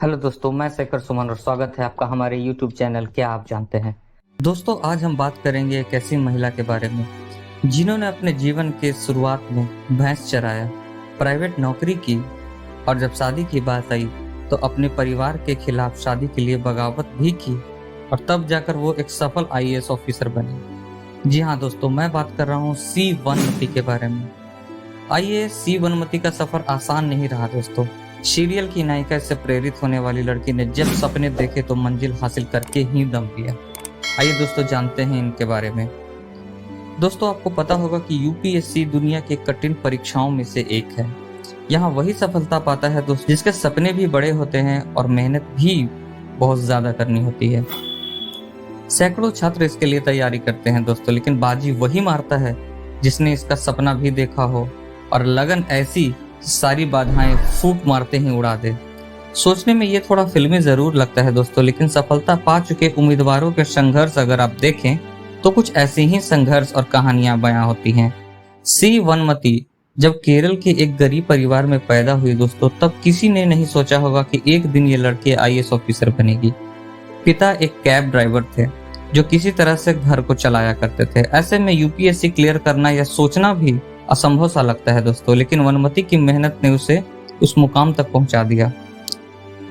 Hello दोस्तों, मैं शेखर सुमन और स्वागत है आपका हमारे YouTube चैनल क्या आप जानते हैं। दोस्तों, आज हम बात करेंगे एक ऐसी महिला के बारे में जिन्होंने अपने जीवन के शुरुआत में भैंस चराया, प्राइवेट नौकरी की और जब शादी की बात आई तो अपने परिवार के खिलाफ शादी के लिए बगावत भी की और तब जाकर वो एक सफल IAS ऑफिसर बनी। जी हाँ दोस्तों, मैं बात कर रहा हूँ सी वनमती के बारे में। आइए, सी वनमती का सफर आसान नहीं रहा दोस्तों। सीरियल की नायिका से प्रेरित होने वाली लड़की ने जब सपने देखे तो मंजिल हासिल करके ही दम लिया। आइए दोस्तों, जानते हैं इनके बारे में। दोस्तों, आपको पता होगा कि UPSC दुनिया के कठिन परीक्षाओं में से एक है। यहाँ वही सफलता पाता है दोस्तों जिसके सपने भी बड़े होते हैं और मेहनत भी बहुत ज्यादा करनी होती है। सैकड़ों छात्र इसके लिए तैयारी करते हैं दोस्तों, लेकिन बाजी वही मारता है जिसने इसका सपना भी देखा हो और लगन ऐसी सारी बाधाएं फूट मारते ही उड़ा दे। सोचने में ये थोड़ा फिल्मी जरूर लगता है दोस्तों, लेकिन सफलता पा चुके उम्मीदवारों के संघर्ष अगर आप देखें तो कुछ ऐसे ही संघर्ष और कहानियां बयां होती हैं। सी वनमती जब केरल के एक गरीब परिवार में पैदा हुई दोस्तों, तब किसी ने नहीं सोचा होगा कि एक दिन ये लड़की IAS ऑफिसर बनेगी। पिता एक कैब ड्राइवर थे जो किसी तरह से घर को चलाया करते थे। ऐसे में UPSC क्लियर करना या सोचना भी असंभव सा लगता है दोस्तों, लेकिन वनमती की मेहनत ने उसे उस मुकाम तक पहुंचा दिया।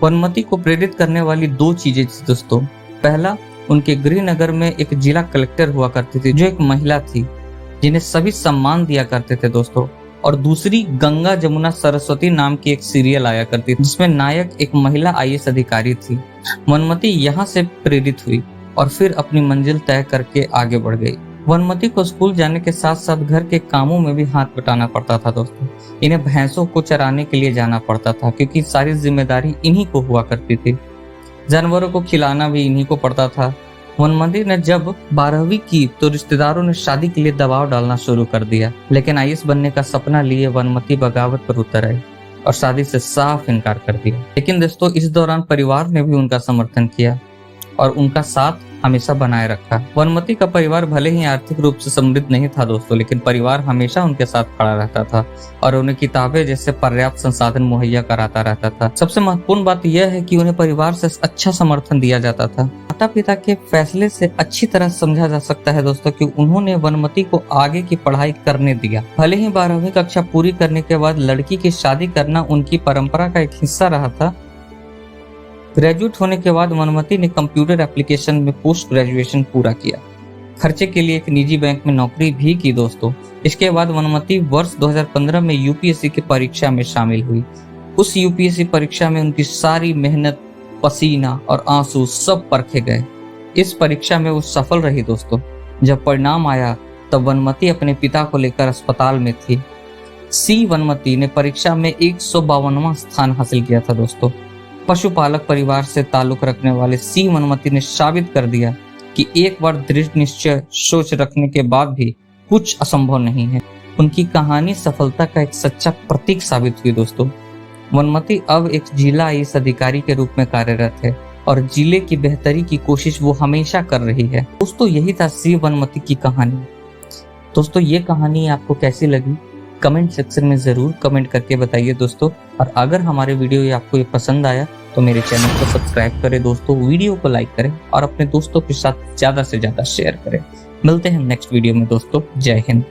वनमती को प्रेरित करने वाली दो चीजें थी दोस्तों। पहला, उनके गृहनगर में एक जिला कलेक्टर हुआ करती थी जो एक महिला थी जिन्हें सभी सम्मान दिया करते थे दोस्तों। और दूसरी, गंगा जमुना सरस्वती नाम की एक सीरियल आया करती थी जिसमें नायक एक महिला IAS अधिकारी थी। वनमती यहाँ से प्रेरित हुई और फिर अपनी मंजिल तय करके आगे बढ़ गई। वनमती को स्कूल जाने के साथ साथ घर के कामों में भी हाथ बटाना पड़ता था दोस्तों। इन्हें भैंसों को चराने के लिए जाना पड़ता था क्योंकि सारी जिम्मेदारी इन्हीं को हुआ करती थी। जानवरों को खिलाना भी इन्हीं को पड़ता था। वनमती ने जब 12वीं की तो रिश्तेदारों ने शादी के लिए दबाव डालना शुरू कर दिया, लेकिन IAS बनने का सपना लिए वनमती बगावत पर उतर आई और शादी से साफ इनकार कर दिया। लेकिन दोस्तों, इस दौरान परिवार ने भी उनका समर्थन किया और उनका साथ हमेशा बनाए रखा। वनमती का परिवार भले ही आर्थिक रूप से समृद्ध नहीं था दोस्तों, लेकिन परिवार हमेशा उनके साथ खड़ा रहता था और उन्हें किताबें जैसे पर्याप्त संसाधन मुहैया कराता रहता था। सबसे महत्वपूर्ण बात यह है कि उन्हें परिवार से अच्छा समर्थन दिया जाता था। माता पिता के फैसले से अच्छी तरह समझा जा सकता है दोस्तों कि उन्होंने वनमती को आगे की पढ़ाई करने दिया। भले ही 12वीं कक्षा पूरी करने के बाद लड़की की शादी करना उनकी परंपरा का एक हिस्सा रहा था। ग्रेजुएट होने के बाद वनमती ने कंप्यूटर एप्लीकेशन में पोस्ट ग्रेजुएशन पूरा किया। खर्चे के लिए एक निजी बैंक में नौकरी भी की दोस्तों। इसके बाद वनमती वर्ष 2015 में UPSC की परीक्षा में शामिल हुई। उस UPSC परीक्षा में उनकी सारी मेहनत, पसीना और आंसू सब परखे गए। इस परीक्षा में वो सफल रही दोस्तों। जब परिणाम आया तब वनमती अपने पिता को लेकर अस्पताल में थी। सी वनमती ने परीक्षा में 152वां स्थान हासिल किया था दोस्तों। पशुपालक परिवार से ताल्लुक रखने वाले सी वनमती ने साबित कर दिया कि एक बार दृढ़ निश्चय सोच रखने के बाद भी कुछ असंभव नहीं है। उनकी कहानी सफलता का एक सच्चा प्रतीक साबित हुई दोस्तों। वनमती अब एक जिला IAS अधिकारी के रूप में कार्यरत है और जिले की बेहतरी की कोशिश वो हमेशा कर रही है। दोस्तों, यही था सी वनमती की कहानी। दोस्तों, ये कहानी आपको कैसी लगी कमेंट सेक्शन में जरूर कमेंट करके बताइए दोस्तों। और अगर हमारे वीडियो आपको ये पसंद आया तो मेरे चैनल को सब्सक्राइब करें दोस्तों, वीडियो को लाइक करें और अपने दोस्तों के साथ ज्यादा से ज्यादा शेयर करें। मिलते हैं नेक्स्ट वीडियो में दोस्तों। जय हिंद।